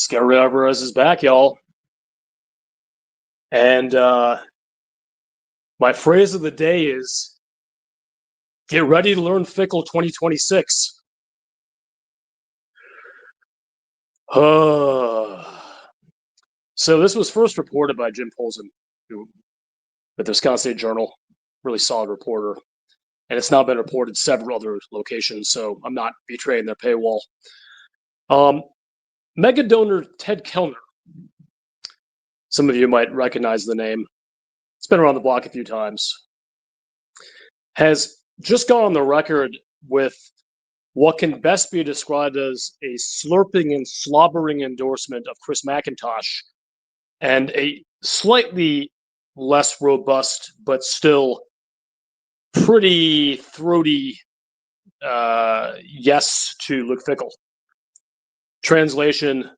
Scary Alvarez is back, y'all. And my phrase of the day is, get ready to learn Fickle 2026. So this was first reported by Jim Polzin, who at the Wisconsin State Journal, really solid reporter. And it's now been reported several other locations, so I'm not betraying their paywall. Mega donor Ted Kellner. Some of you might recognize the name. It's been around the block a few times. Has just gone on the record with what can best be described as a slurping and slobbering endorsement of Chris McIntosh and a slightly less robust, but still pretty throaty yes to Luke Fickell. Translation,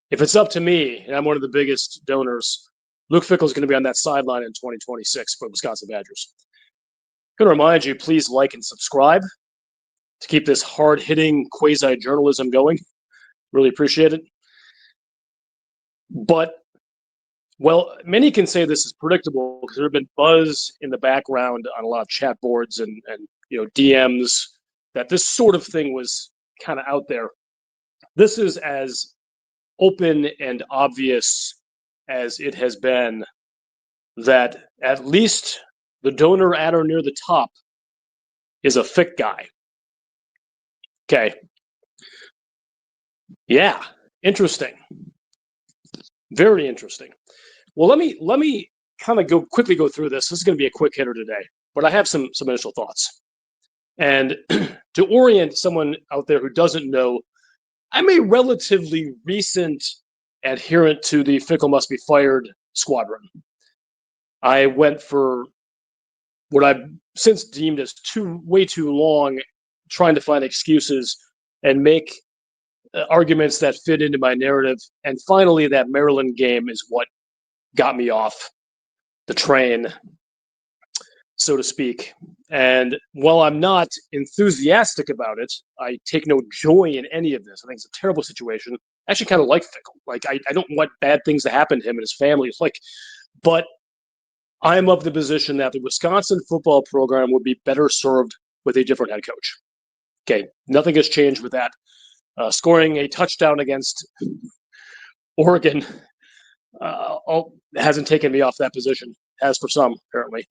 if it's up to me, and I'm one of the biggest donors, Luke Fickell is going to be on that sideline in 2026 for the Wisconsin Badgers. I'm going to remind you, please like and subscribe to keep this hard-hitting quasi-journalism going. Really appreciate it. But, well, many can say this is predictable because there have been buzz in the background on a lot of chat boards and DMs that this sort of thing was kind of out there. This is as open and obvious as it has been that at least the donor at or near the top is a Fick guy. Okay. Yeah, interesting. Very interesting. Well, let me kind of quickly go through this. This is going to be a quick hitter today, but I have some initial thoughts. And to orient someone out there who doesn't know, I'm a relatively recent adherent to the Fickle must be fired squadron. I went for what I've since deemed as way too long, trying to find excuses and make arguments that fit into my narrative. And finally, that Maryland game is what got me off the train, so to speak. And while I'm not enthusiastic about it, I take no joy in any of this. I think it's a terrible situation. I actually kind of like Fickle. Like, I don't want bad things to happen to him and his family. But I'm of the position that the Wisconsin football program would be better served with a different head coach. Okay, nothing has changed with that. Scoring a touchdown against Oregon hasn't taken me off that position, as for some, apparently.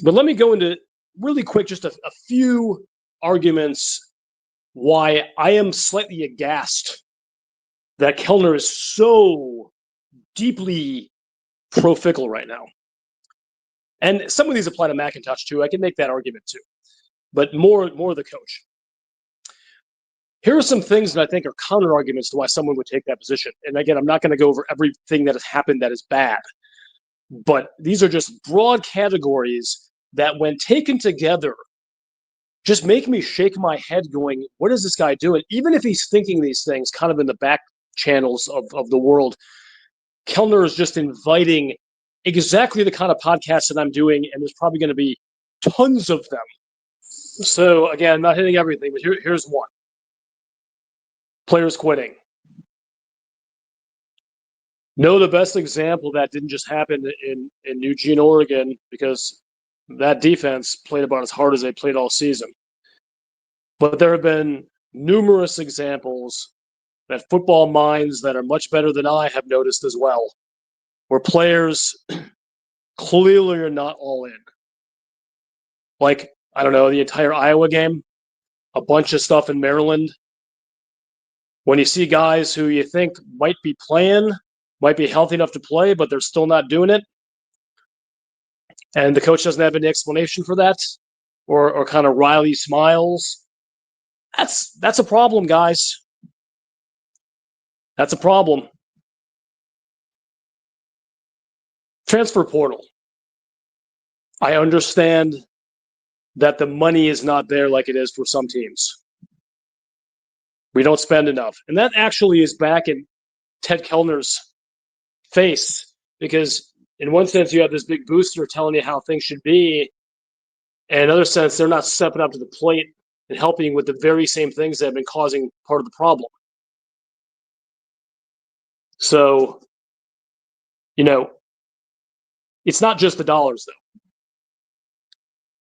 But let me go into really quick just a few arguments why I am slightly aghast that Kellner is so deeply pro-Fickle right now. And some of these apply to McIntosh, too. I can make that argument, too. But more the coach. Here are some things that I think are counter-arguments to why someone would take that position. And again, I'm not going to go over everything that has happened that is bad. But these are just broad categories that, when taken together, just make me shake my head going, what is this guy doing? Even if he's thinking these things kind of in the back channels of the world, Kellner is just inviting exactly the kind of podcast that I'm doing, and there's probably going to be tons of them. So, again, I'm not hitting everything, but here's one. Players quitting. No, the best example that didn't just happen in Eugene, Oregon, because that defense played about as hard as they played all season. But there have been numerous examples that football minds that are much better than I have noticed as well, where players clearly are not all in. Like, I don't know, the entire Iowa game, a bunch of stuff in Maryland. When you see guys who you think might be playing, might be healthy enough to play, but they're still not doing it, and the coach doesn't have any explanation for that, or kind of wryly smiles, that's a problem, guys. That's a problem. Transfer portal. I understand that the money is not there like it is for some teams. We don't spend enough. And that actually is back in Ted Kellner's face, because in one sense you have this big booster telling you how things should be, and in another sense they're not stepping up to the plate and helping with the very same things that have been causing part of the problem. So, it's not just the dollars, though.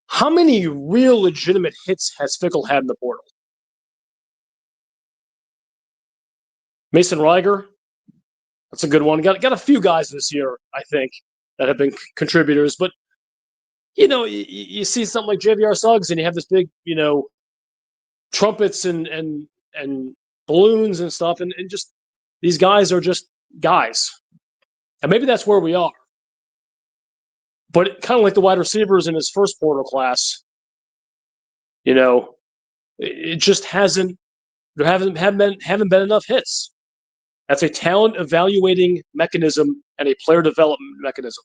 How many real legitimate hits has Fickell had in the portal? Mason Reiger, that's a good one. Got a few guys this year, I think, that have been contributors. But, you see something like JVR Suggs, and you have this big, trumpets and balloons and stuff, and just these guys are just guys. And maybe that's where we are. But kind of like the wide receivers in his first portal class, it just haven't been enough hits. That's a talent evaluating mechanism and a player development mechanism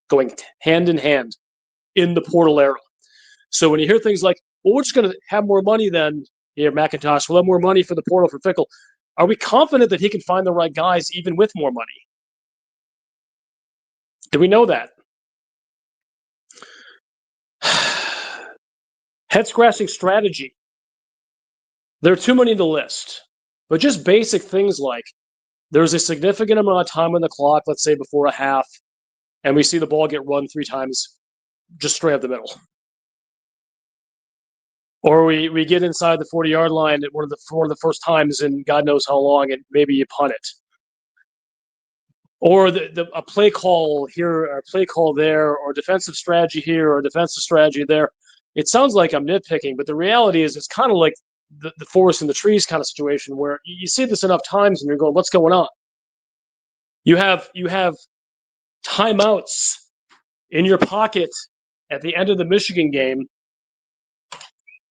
going hand in hand in the portal era. So when you hear things like, well, we're just going to have more money then, here, McIntosh, we'll have more money for the portal for Fickell. Are we confident that he can find the right guys even with more money? Do we know that? Head-scratching strategy. There are too many to list, but just basic things like there's a significant amount of time on the clock, let's say before a half, and we see the ball get run 3 times just straight up the middle. Or we get inside the 40-yard line at one of the first times in God knows how long, and maybe you punt it. Or a play call here, or a play call there, or defensive strategy here, or defensive strategy there. It sounds like I'm nitpicking, but the reality is it's kind of like the forest and the trees kind of situation where you see this enough times and you're going, what's going on? You have timeouts in your pocket at the end of the Michigan game,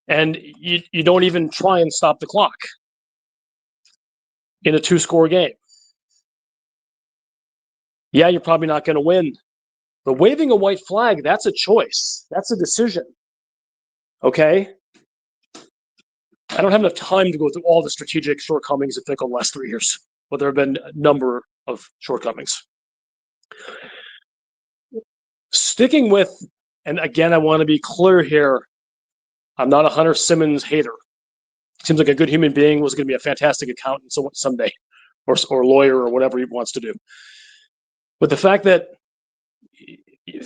and you don't even try and stop the clock in a 2-score game. Yeah, you're probably not going to win. But waving a white flag, that's a choice. That's a decision. Okay? I don't have enough time to go through all the strategic shortcomings of Fickell the last 3 years, but there have been a number of shortcomings. Sticking with, and again, I want to be clear here, I'm not a Hunter Simmons hater. Seems like a good human being, was going to be a fantastic accountant someday, or lawyer, or whatever he wants to do. But the fact that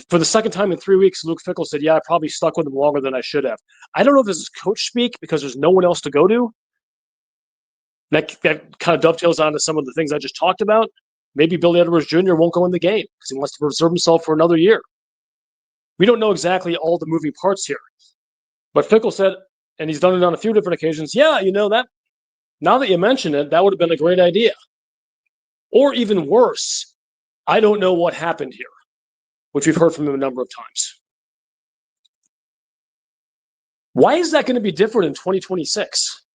for the second time in 3 weeks, Luke Fickell said, yeah, I probably stuck with him longer than I should have. I don't know if this is coach speak because there's no one else to go to. That kind of dovetails onto some of the things I just talked about. Maybe Billy Edwards Jr. won't go in the game because he wants to preserve himself for another year. We don't know exactly all the moving parts here. But Fickell said, and he's done it on a few different occasions, yeah, that now that you mention it, that would have been a great idea. Or even worse, I don't know what happened here, which we've heard from him a number of times. Why is that going to be different in 2026?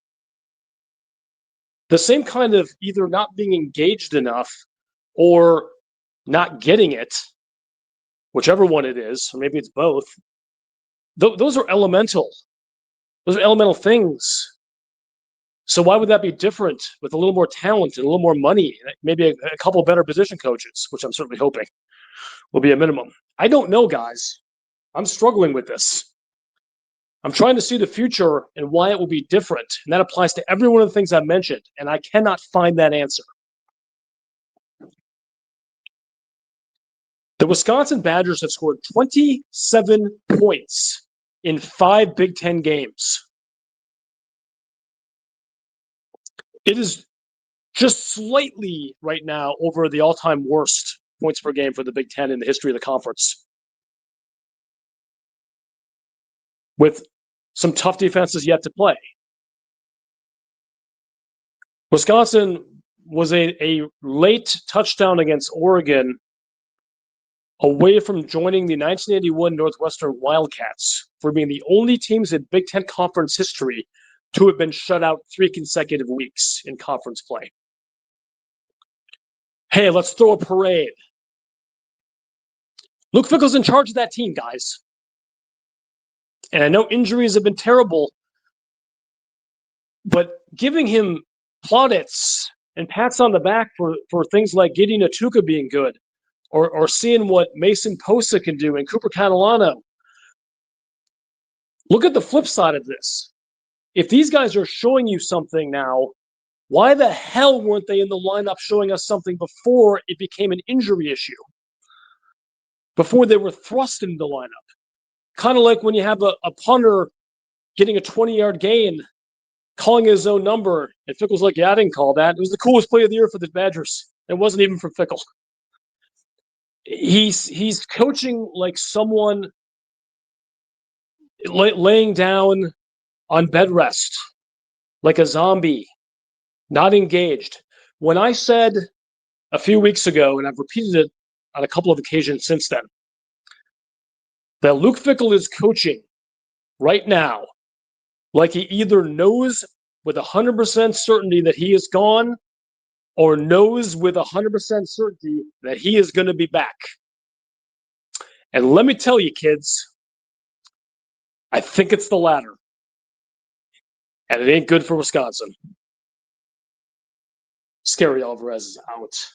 The same kind of either not being engaged enough or not getting it, whichever one it is, or maybe it's both. Those are elemental. Those are elemental things. So why would that be different with a little more talent and a little more money, maybe a couple better position coaches, which I'm certainly hoping will be a minimum? I don't know, guys. I'm struggling with this. I'm trying to see the future and why it will be different. And that applies to every one of the things I mentioned. And I cannot find that answer. The Wisconsin Badgers have scored 27 points in 5 Big Ten games. It is just slightly right now over the all-time worst points per game for the Big Ten in the history of the conference, with some tough defenses yet to play. Wisconsin was a late touchdown against Oregon away from joining the 1981 Northwestern Wildcats for being the only teams in Big Ten Conference history to have been shut out 3 consecutive weeks in conference play. Hey, let's throw a parade. Luke Fickell's in charge of that team, guys. And I know injuries have been terrible, but giving him plaudits and pats on the back for things like Gideon Atuka being good, or seeing what Mason Posa can do and Cooper Catalano. Look at the flip side of this. If these guys are showing you something now Why the hell weren't they in the lineup showing us something before it became an injury issue? Before they were thrust into the lineup? Kind of like when you have a punter getting a 20-yard gain, calling his own number, and Fickle's like, yeah, I didn't call that. It was the coolest play of the year for the Badgers. It wasn't even from Fickle. He's coaching like someone laying down on bed rest, like a zombie, not engaged. When I said a few weeks ago, and I've repeated it on a couple of occasions since then, that Luke Fickell is coaching right now like he either knows with 100% certainty that he is gone or knows with 100% certainty that he is going to be back. And let me tell you, kids, I think it's the latter. And it ain't good for Wisconsin. Scary Alvarez is out.